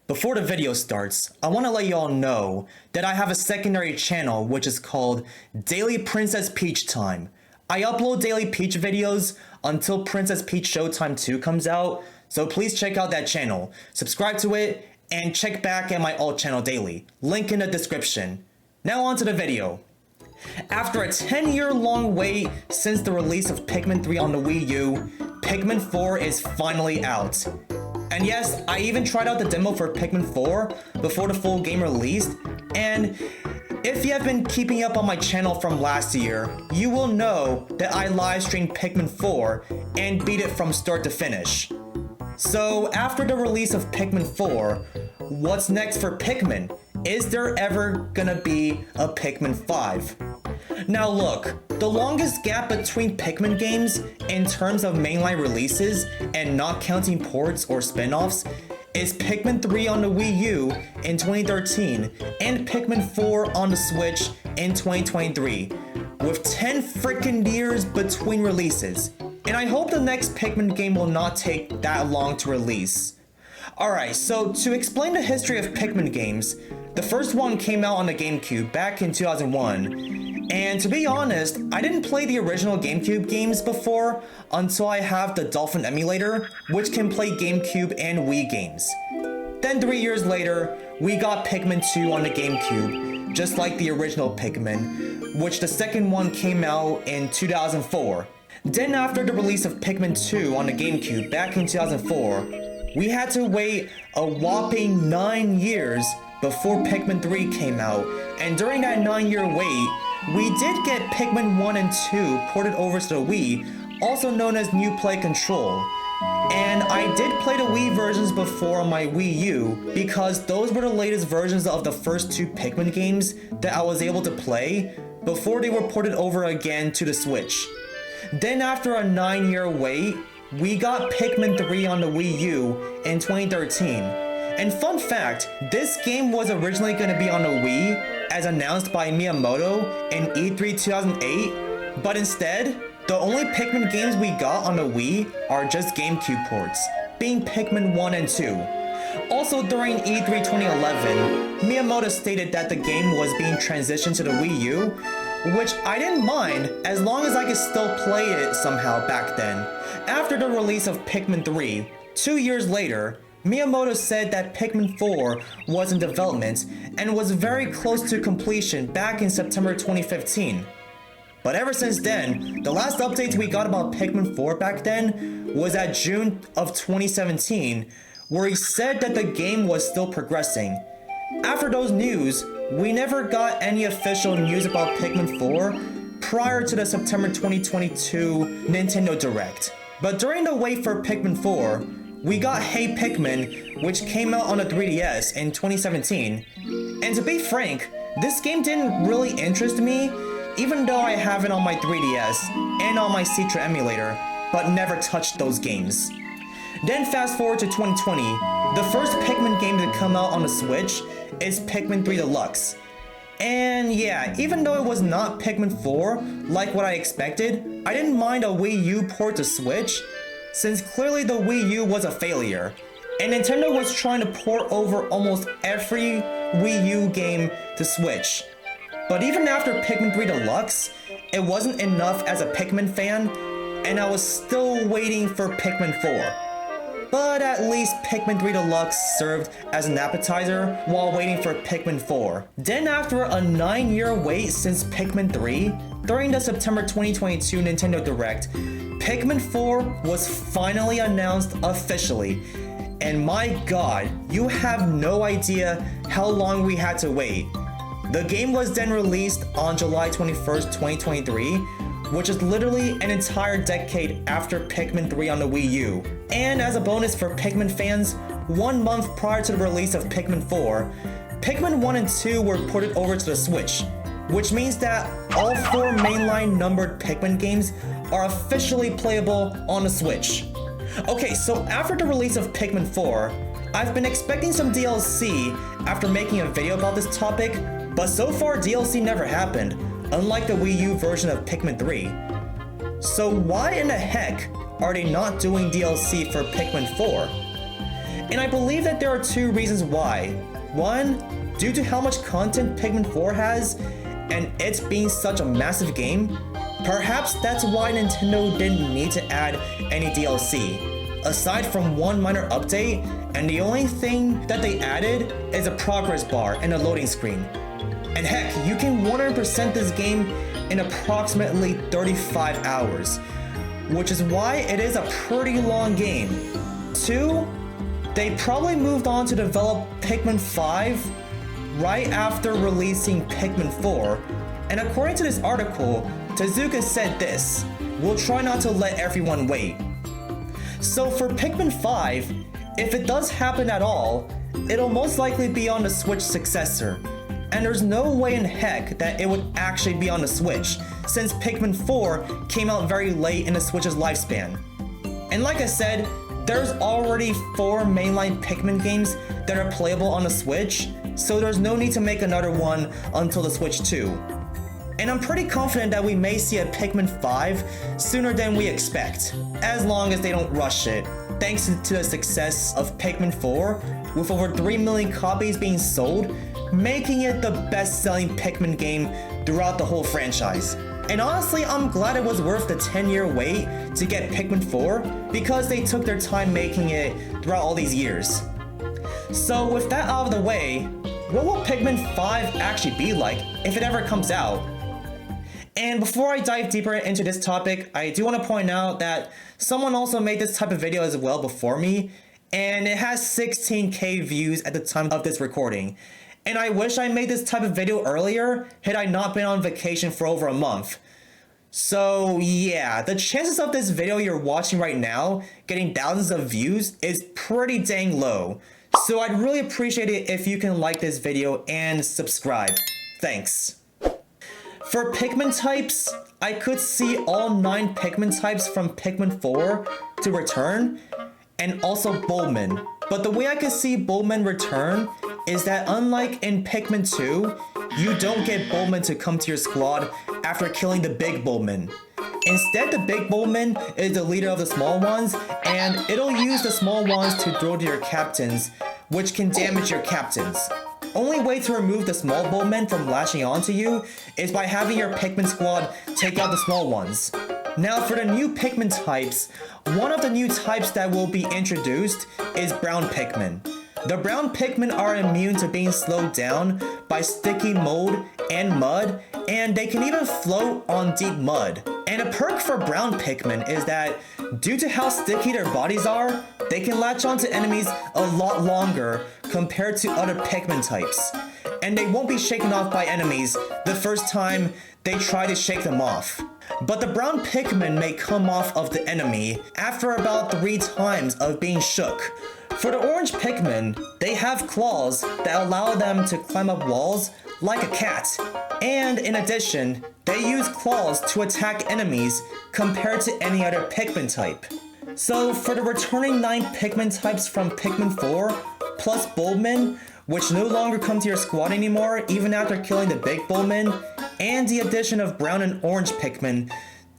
Before the video starts, I want to let you all know that I have a secondary channel which is called Daily Princess Peach Time. I upload daily Peach videos until Princess Peach Showtime 2 comes out, so please check out that channel, subscribe to it, and check back at my alt channel daily. Link in the description. Now on to the video. After a 10-year long wait since the release of Pikmin 3 on the Wii U, Pikmin 4 is finally out. And yes, I even tried out the demo for Pikmin 4 before the full game released, and if you have been keeping up on my channel from last year, you will know that I live streamed Pikmin 4 and beat it from start to finish. So after the release of Pikmin 4, what's next for Pikmin? Is there ever gonna be a Pikmin 5? Now look, the longest gap between Pikmin games in terms of mainline releases and not counting ports or spin-offs is Pikmin 3 on the Wii U in 2013 and Pikmin 4 on the Switch in 2023, with 10 freaking years between releases. And I hope the next Pikmin game will not take that long to release. Alright, so to explain the history of Pikmin games, the first one came out on the GameCube back in 2001, and to be honest, I didn't play the original GameCube games before until I have the Dolphin emulator, which can play GameCube and Wii games. Then 3 years later, we got Pikmin 2 on the GameCube, just like the original Pikmin, which the second one came out in 2004. Then after the release of Pikmin 2 on the GameCube back in 2004, we had to wait a whopping 9 years before Pikmin 3 came out, and during that 9-year wait, we did get Pikmin 1 and 2 ported over to the Wii, also known as New Play Control. And I did play the Wii versions before on my Wii U, because those were the latest versions of the first 2 Pikmin games that I was able to play before they were ported over again to the Switch. Then after a 9-year wait, we got Pikmin 3 on the Wii U in 2013. And fun fact, this game was originally going to be on the Wii as announced by Miyamoto in E3 2008, but instead, the only Pikmin games we got on the Wii are just GameCube ports, being Pikmin 1 and 2. Also during E3 2011, Miyamoto stated that the game was being transitioned to the Wii U, which I didn't mind as long as I could still play it somehow back then. After the release of Pikmin 3, 2 years later, Miyamoto said that Pikmin 4 was in development and was very close to completion back in September 2015. But ever since then, the last updates we got about Pikmin 4 back then was at June of 2017, where he said that the game was still progressing. After those news, we never got any official news about Pikmin 4 prior to the September 2022 Nintendo Direct. But during the wait for Pikmin 4, we got Hey Pikmin, which came out on the 3DS in 2017. And to be frank, this game didn't really interest me, even though I have it on my 3DS and on my Citra emulator, but never touched those games. Then fast forward to 2020, the first Pikmin game to come out on the Switch is Pikmin 3 Deluxe. And yeah, even though it was not Pikmin 4 like what I expected, I didn't mind a Wii U port to Switch, since clearly the Wii U was a failure, and Nintendo was trying to port over almost every Wii U game to Switch. But even after Pikmin 3 Deluxe, it wasn't enough as a Pikmin fan, and I was still waiting for Pikmin 4. But at least Pikmin 3 Deluxe served as an appetizer while waiting for Pikmin 4. Then after a 9-year wait since Pikmin 3, during the September 2022 Nintendo Direct, Pikmin 4 was finally announced officially. And my god, you have no idea how long we had to wait. The game was then released on July 21st, 2023, which is literally an entire decade after Pikmin 3 on the Wii U. And as a bonus for Pikmin fans, 1 month prior to the release of Pikmin 4, Pikmin 1 and 2 were ported over to the Switch, which means that all 4 mainline numbered Pikmin games are officially playable on the Switch. Okay, so after the release of Pikmin 4, I've been expecting some DLC after making a video about this topic, but so far DLC never happened, unlike the Wii U version of Pikmin 3. So why in the heck are they not doing DLC for Pikmin 4? And I believe that there are two reasons why. One, due to how much content Pikmin 4 has, and it's being such a massive game, perhaps that's why Nintendo didn't need to add any DLC, aside from one minor update, and the only thing that they added is a progress bar and a loading screen. And heck, you can 100% this game in approximately 35 hours, which is why it is a pretty long game. Two, they probably moved on to develop Pikmin 5 right after releasing Pikmin 4, and according to this article, Tezuka said this: "We'll try not to let everyone wait." So for Pikmin 5, if it does happen at all, it'll most likely be on the Switch successor, and there's no way in heck that it would actually be on the Switch, since Pikmin 4 came out very late in the Switch's lifespan. And like I said, there's already 4 mainline Pikmin games that are playable on the Switch, so there's no need to make another one until the Switch 2. And I'm pretty confident that we may see a Pikmin 5 sooner than we expect, as long as they don't rush it, thanks to the success of Pikmin 4, with over 3 million copies being sold, making it the best-selling Pikmin game throughout the whole franchise. And honestly, I'm glad it was worth the 10-year wait to get Pikmin 4, because they took their time making it throughout all these years. So with that out of the way, what will Pikmin 5 actually be like if it ever comes out? And before I dive deeper into this topic, I do want to point out that someone also made this type of video as well before me, and it has 16K views at the time of this recording. And I wish I made this type of video earlier had I not been on vacation for over a month. So yeah, the chances of this video you're watching right now getting thousands of views is pretty dang low. So I'd really appreciate it if you can like this video and subscribe. Thanks. For Pikmin types, I could see all 9 Pikmin types from Pikmin 4 to return, and also Bulbmin. But the way I could see Bulbmin return is that unlike in Pikmin 2, you don't get Bulbmin to come to your squad after killing the big Bulbmin. Instead, the big Bulbmin is the leader of the small ones, and it'll use the small ones to throw to your captains, which can damage your captains. Only way to remove the small Bulbmin from lashing onto you is by having your Pikmin squad take out the small ones. Now for the new Pikmin types, one of the new types that will be introduced is brown Pikmin. The brown Pikmin are immune to being slowed down by sticky mold and mud, and they can even float on deep mud. And a perk for brown Pikmin is that, due to how sticky their bodies are, they can latch onto enemies a lot longer compared to other Pikmin types. And they won't be shaken off by enemies the first time they try to shake them off. But the brown Pikmin may come off of the enemy after about 3 times of being shook. For the orange Pikmin, they have claws that allow them to climb up walls like a cat. And in addition, they use claws to attack enemies compared to any other Pikmin type. So for the returning 9 Pikmin types from Pikmin 4, plus Bulbmin, which no longer come to your squad anymore even after killing the big Bulbmin, and the addition of brown and orange Pikmin,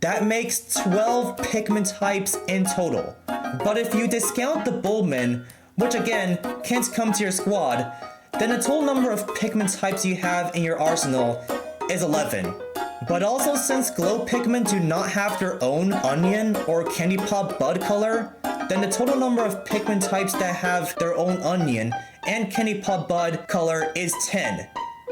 that makes 12 Pikmin types in total. But if you discount the Bulbmin, which again can't come to your squad, then the total number of Pikmin types you have in your arsenal is 11. But also, since glow Pikmin do not have their own onion or candy pop bud color, then the total number of Pikmin types that have their own onion and candy pop bud color is 10,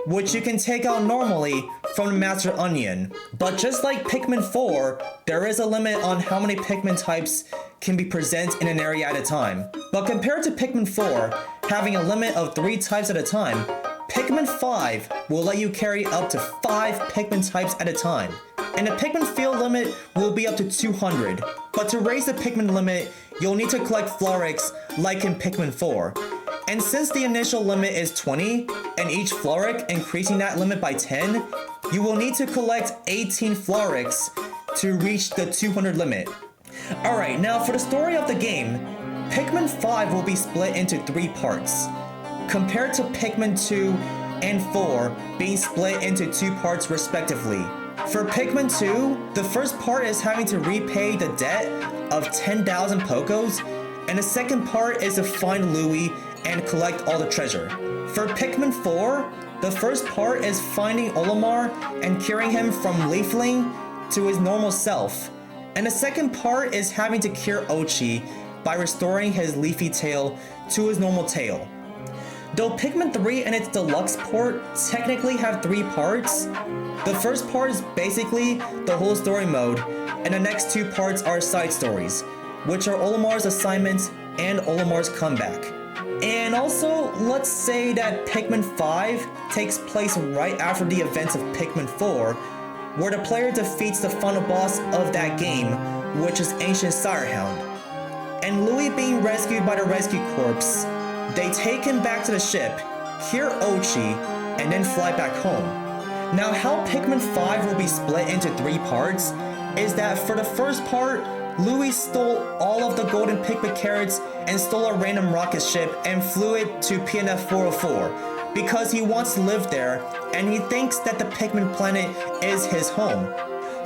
which you can take out normally from the Master Onion. But just like Pikmin 4, there is a limit on how many Pikmin types can be present in an area at a time. But compared to Pikmin 4, having a limit of 3 types at a time, Pikmin 5 will let you carry up to 5 Pikmin types at a time. And the Pikmin field limit will be up to 200. But to raise the Pikmin limit, you'll need to collect Florix like in Pikmin 4. And since the initial limit is 20, and each Florix increasing that limit by 10, you will need to collect 18 Florix to reach the 200 limit. Alright, now for the story of the game, Pikmin 5 will be split into 3 parts, compared to Pikmin 2 and 4 being split into 2 parts respectively. For Pikmin 2, the first part is having to repay the debt of 10,000 Pokos, and and the second part is to find Louie and collect all the treasure. For Pikmin 4, the first part is finding Olimar and curing him from Leafling to his normal self, and the second part is having to cure Ochi by restoring his leafy tail to his normal tail. Though Pikmin 3 and its deluxe port technically have 3 parts, the first part is basically the whole story mode, and the next 2 parts are side stories, which are Olimar's assignments and Olimar's comeback. And also, let's say that Pikmin 5 takes place right after the events of Pikmin 4, where the player defeats the final boss of that game, which is Ancient Sirehound. And Louie being rescued by the Rescue Corps, they take him back to the ship, cure Ochi, and then fly back home. Now, how Pikmin 5 will be split into 3 parts is that for the first part, Louie stole all of the golden Pikmin carrots and stole a random rocket ship and flew it to PNF 404 because he wants to live there and he thinks that the Pikmin planet is his home.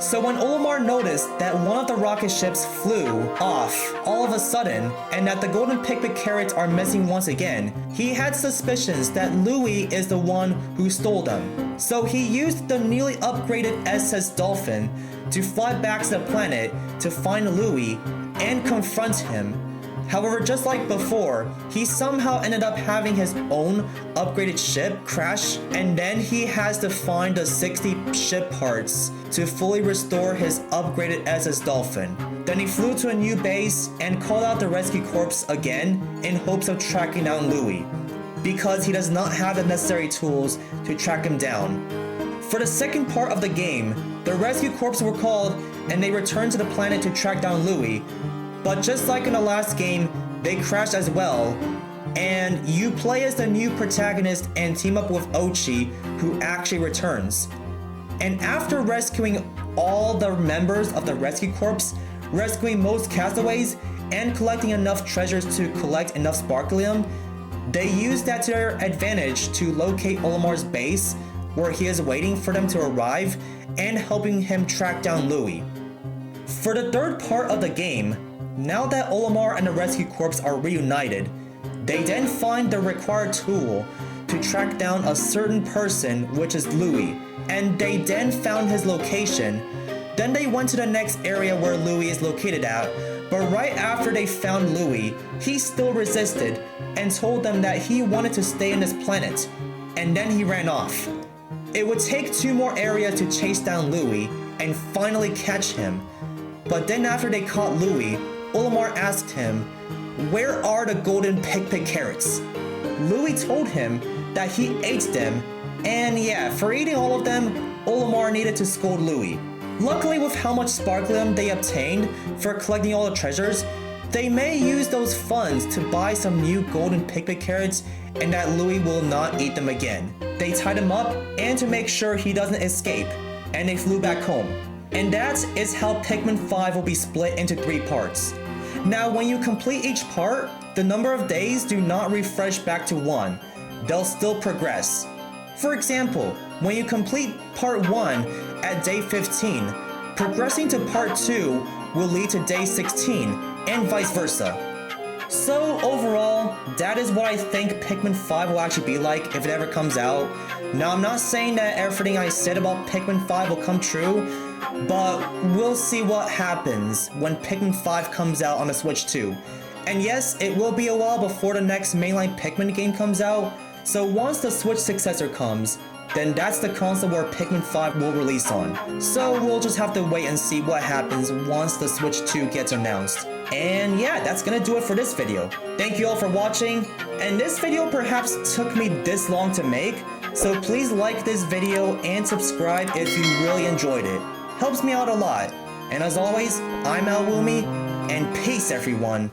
So when Olimar noticed that one of the rocket ships flew off all of a sudden and that the golden Pikmin carrots are missing once again, he had suspicions that Louie is the one who stole them. So he used the newly upgraded SS Dolphin to fly back to the planet to find Louie and confront him. However, just like before, he somehow ended up having his own upgraded ship crash, and then he has to find the 60 ship parts to fully restore his upgraded SS Dolphin. Then he flew to a new base and called out the Rescue Corps again in hopes of tracking down Louie, because he does not have the necessary tools to track him down. For the second part of the game, the Rescue Corps were called and they returned to the planet to track down Louie. But just like in the last game, they crashed as well, and you play as the new protagonist and team up with Ochi, who actually returns. And after rescuing all the members of the Rescue Corps, rescuing most castaways, and collecting enough treasures to collect enough Sparklium, they used that to their advantage to locate Olimar's base, where he is waiting for them to arrive and helping him track down Louie. For the third part of the game, now that Olimar and the Rescue Corps are reunited, they then find the required tool to track down a certain person, which is Louie, and they then found his location. Then they went to the next area where Louie is located at, but right after they found Louie, he still resisted and told them that he wanted to stay on this planet, and then he ran off. It would take 2 more areas to chase down Louie and finally catch him, but then after they caught Louie, Olimar asked him, "Where are the golden Pikmin carrots?" Louie told him that he ate them, and yeah, for eating all of them, Olimar needed to scold Louie. Luckily, with how much Sparklium they obtained for collecting all the treasures, they may use those funds to buy some new golden Pikmin carrots and that Louie will not eat them again. They tied him up and to make sure he doesn't escape, and they flew back home. And that is how Pikmin 5 will be split into 3 parts. Now, when you complete each part, the number of days do not refresh back to 1. They'll still progress. For example, when you complete part 1 at day 15, progressing to part 2 will lead to day 16, and vice versa. So overall, that is what I think Pikmin 5 will actually be like if it ever comes out. Now, I'm not saying that everything I said about Pikmin 5 will come true, but we'll see what happens when Pikmin 5 comes out on the Switch 2. And yes, it will be a while before the next mainline Pikmin game comes out, so once the Switch successor comes, then that's the console where Pikmin 5 will release on. So we'll just have to wait and see what happens once the Switch 2 gets announced. And yeah, that's gonna do it for this video. Thank you all for watching, and this video perhaps took me this long to make, so please like this video and subscribe if you really enjoyed it. Helps me out a lot. And as always, I'm Alwumi, and peace everyone.